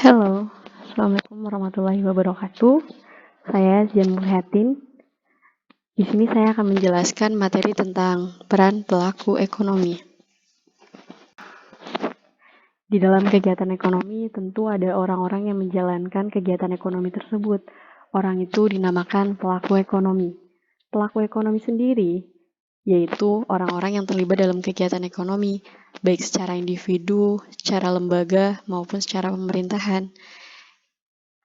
Halo, Assalamualaikum warahmatullahi wabarakatuh. Saya Zian Mulyatin. Di sini saya akan menjelaskan materi tentang peran pelaku ekonomi. Di dalam kegiatan ekonomi, tentu ada orang-orang yang menjalankan kegiatan ekonomi tersebut. Orang itu dinamakan pelaku ekonomi. Pelaku ekonomi sendiri yaitu orang-orang yang terlibat dalam kegiatan ekonomi, baik secara individu, secara lembaga, maupun secara pemerintahan.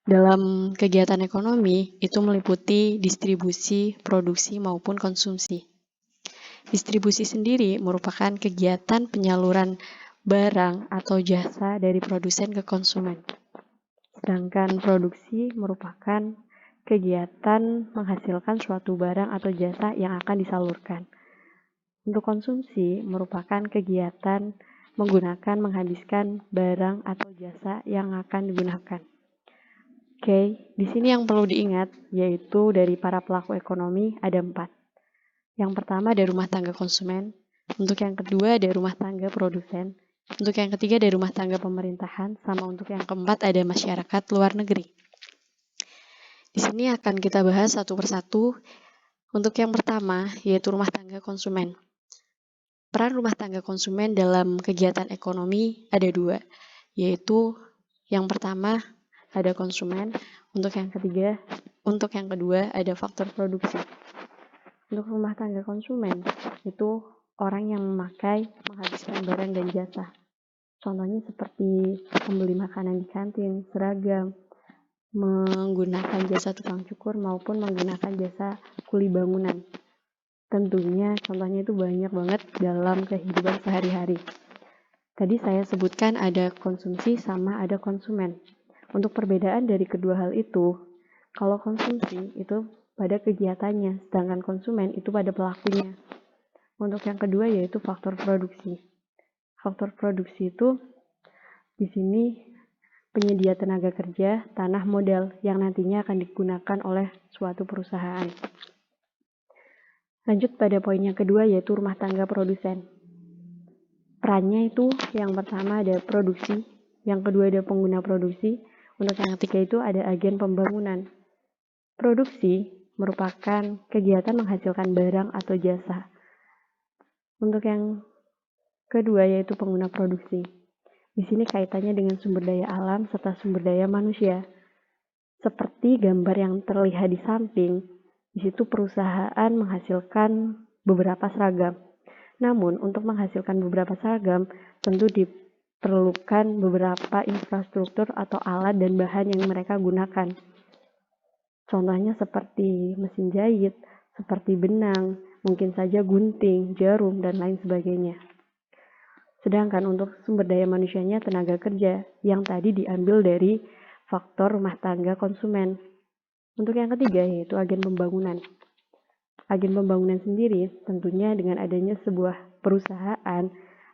Dalam kegiatan ekonomi, itu meliputi distribusi, produksi, maupun konsumsi. Distribusi sendiri merupakan kegiatan penyaluran barang atau jasa dari produsen ke konsumen. Sedangkan produksi merupakan kegiatan menghasilkan suatu barang atau jasa yang akan disalurkan. Untuk konsumsi merupakan kegiatan menghabiskan barang atau jasa yang akan digunakan. Oke, di sini yang perlu diingat yaitu dari para pelaku ekonomi ada 4. Yang pertama ada rumah tangga konsumen, untuk yang kedua ada rumah tangga produsen, untuk yang ketiga ada rumah tangga pemerintahan, sama untuk yang keempat ada masyarakat luar negeri. Di sini akan kita bahas satu persatu. Untuk yang pertama yaitu rumah tangga konsumen. Peran rumah tangga konsumen dalam kegiatan ekonomi ada 2, yaitu yang pertama ada konsumen, untuk yang kedua ada faktor produksi. Untuk rumah tangga konsumen itu orang yang menghabiskan barang dan jasa. Contohnya seperti membeli makanan di kantin, seragam, menggunakan jasa tukang cukur maupun menggunakan jasa kuli bangunan. Tentunya contohnya itu banyak banget dalam kehidupan sehari-hari. Tadi saya sebutkan ada konsumsi sama ada konsumen. Untuk perbedaan dari kedua hal itu, kalau konsumsi itu pada kegiatannya, sedangkan konsumen itu pada pelakunya. Untuk yang kedua yaitu faktor produksi. Faktor produksi itu di sini penyedia tenaga kerja, tanah, modal yang nantinya akan digunakan oleh suatu perusahaan. Lanjut pada poin yang kedua yaitu rumah tangga produsen. Perannya itu yang pertama ada produksi, yang kedua ada pengguna produksi, untuk yang ketiga itu ada agen pembangunan. Produksi merupakan kegiatan menghasilkan barang atau jasa. Untuk yang kedua yaitu pengguna produksi. Di sini kaitannya dengan sumber daya alam serta sumber daya manusia. Seperti gambar yang terlihat di samping, di situ perusahaan menghasilkan beberapa seragam. Namun, untuk menghasilkan beberapa seragam, tentu diperlukan beberapa infrastruktur atau alat dan bahan yang mereka gunakan. Contohnya seperti mesin jahit, seperti benang, mungkin saja gunting, jarum, dan lain sebagainya. Sedangkan untuk sumber daya manusianya tenaga kerja yang tadi diambil dari faktor rumah tangga konsumen. Untuk yang ketiga yaitu agen pembangunan. Agen pembangunan sendiri tentunya dengan adanya sebuah perusahaan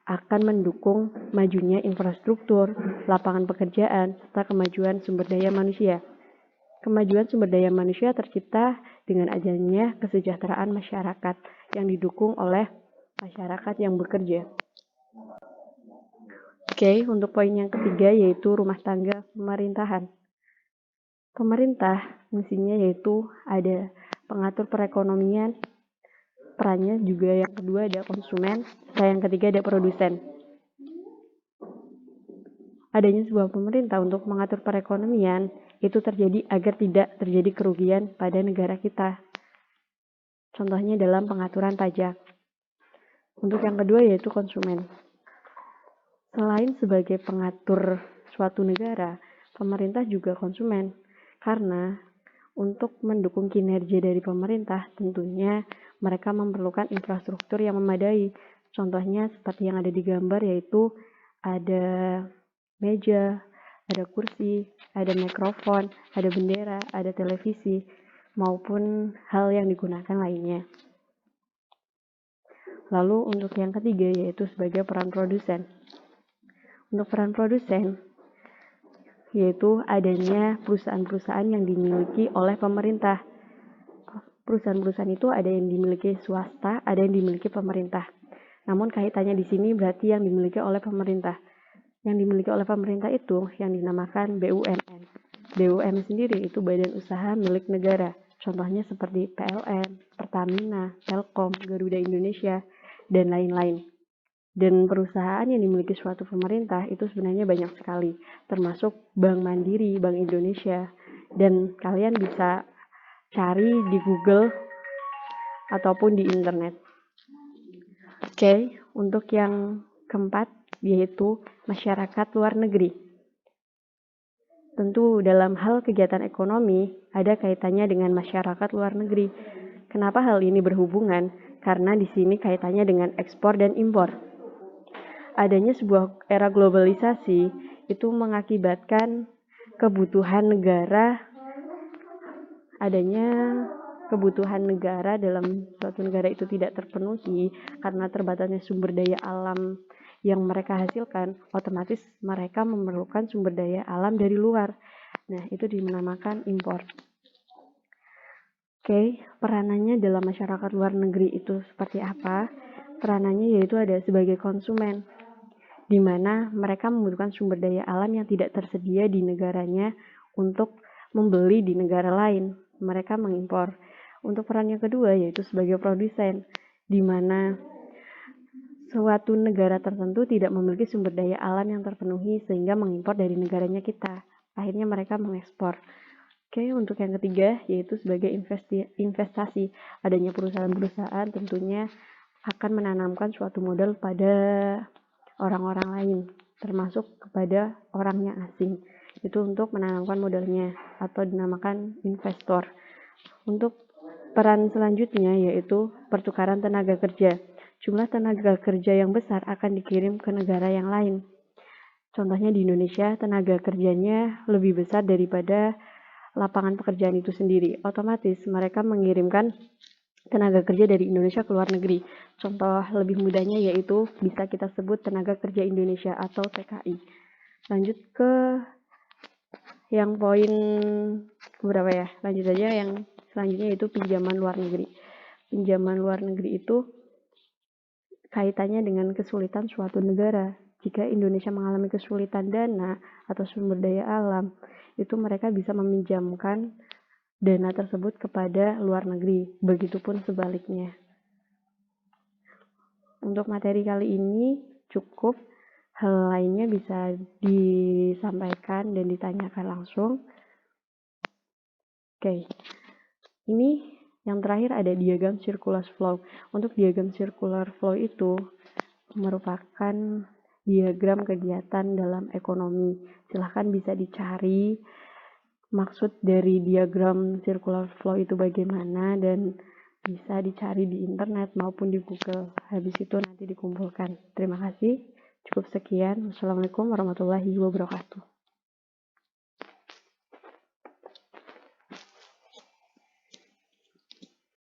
akan mendukung majunya infrastruktur, lapangan pekerjaan, serta kemajuan sumber daya manusia. Kemajuan sumber daya manusia tercipta dengan adanya kesejahteraan masyarakat yang didukung oleh masyarakat yang bekerja. Oke, untuk poin yang ketiga yaitu rumah tangga pemerintahan. Pemerintah fungsinya yaitu ada pengatur perekonomian, perannya juga yang kedua ada konsumen, dan yang ketiga ada produsen. Adanya sebuah pemerintah untuk mengatur perekonomian itu terjadi agar tidak terjadi kerugian pada negara kita. Contohnya dalam pengaturan pajak. Untuk yang kedua yaitu konsumen. Selain sebagai pengatur suatu negara, pemerintah juga konsumen. Karena untuk mendukung kinerja dari pemerintah, tentunya mereka memerlukan infrastruktur yang memadai. Contohnya seperti yang ada di gambar yaitu ada meja, ada kursi, ada mikrofon, ada bendera, ada televisi, maupun hal yang digunakan lainnya. Lalu untuk yang ketiga yaitu sebagai peran produsen. Untuk peran produsen yaitu adanya perusahaan-perusahaan yang dimiliki oleh pemerintah. Perusahaan-perusahaan itu ada yang dimiliki swasta, ada yang dimiliki pemerintah. Namun kaitannya di sini berarti yang dimiliki oleh pemerintah. Yang dimiliki oleh pemerintah itu yang dinamakan BUMN. BUMN sendiri itu badan usaha milik negara. Contohnya seperti PLN, Pertamina, Telkom, Garuda Indonesia, dan lain-lain. Dan perusahaan yang dimiliki suatu pemerintah itu sebenarnya banyak sekali, termasuk Bank Mandiri, Bank Indonesia. Dan kalian bisa cari di Google ataupun di internet. Oke, untuk yang keempat yaitu masyarakat luar negeri. Tentu dalam hal kegiatan ekonomi ada kaitannya dengan masyarakat luar negeri. Kenapa hal ini berhubungan? Karena di sini kaitannya dengan ekspor dan impor. Adanya sebuah era globalisasi itu mengakibatkan kebutuhan negara dalam suatu negara itu tidak terpenuhi karena terbatasnya sumber daya alam yang mereka hasilkan, otomatis mereka memerlukan sumber daya alam dari luar. Nah, itu dinamakan impor. Oke, peranannya dalam masyarakat luar negeri itu seperti apa? Peranannya yaitu ada sebagai konsumen, di mana mereka membutuhkan sumber daya alam yang tidak tersedia di negaranya untuk membeli di negara lain. Mereka mengimpor. Untuk peran yang kedua yaitu sebagai produsen, di mana suatu negara tertentu tidak memiliki sumber daya alam yang terpenuhi sehingga mengimpor dari negaranya kita. Akhirnya mereka mengekspor. Oke, untuk yang ketiga yaitu sebagai investasi. Adanya perusahaan-perusahaan tentunya akan menanamkan suatu modal pada orang-orang lain, termasuk kepada orangnya asing. Itu untuk menanamkan modalnya atau dinamakan investor. Untuk peran selanjutnya yaitu pertukaran tenaga kerja. Jumlah tenaga kerja yang besar akan dikirim ke negara yang lain. Contohnya di Indonesia, tenaga kerjanya lebih besar daripada lapangan pekerjaan itu sendiri. Otomatis mereka mengirimkan tenaga kerja dari Indonesia ke luar negeri. Contoh lebih mudahnya yaitu bisa kita sebut tenaga kerja Indonesia atau TKI. Lanjut ke yang poin berapa ya? Lanjut aja yang selanjutnya yaitu pinjaman luar negeri. Pinjaman luar negeri itu kaitannya dengan kesulitan suatu negara. Jika Indonesia mengalami kesulitan dana atau sumber daya alam, itu mereka bisa meminjamkan dana tersebut kepada luar negeri. Begitupun sebaliknya. Untuk materi kali ini cukup. Hal lainnya bisa disampaikan dan ditanyakan langsung. Oke. Ini yang terakhir ada diagram circular flow. Untuk diagram circular flow itu merupakan diagram kegiatan dalam ekonomi. Silahkan bisa dicari maksud dari diagram circular flow itu bagaimana dan bisa dicari di internet maupun di Google. Habis itu nanti dikumpulkan. Terima kasih. Cukup sekian. Wassalamualaikum warahmatullahi wabarakatuh.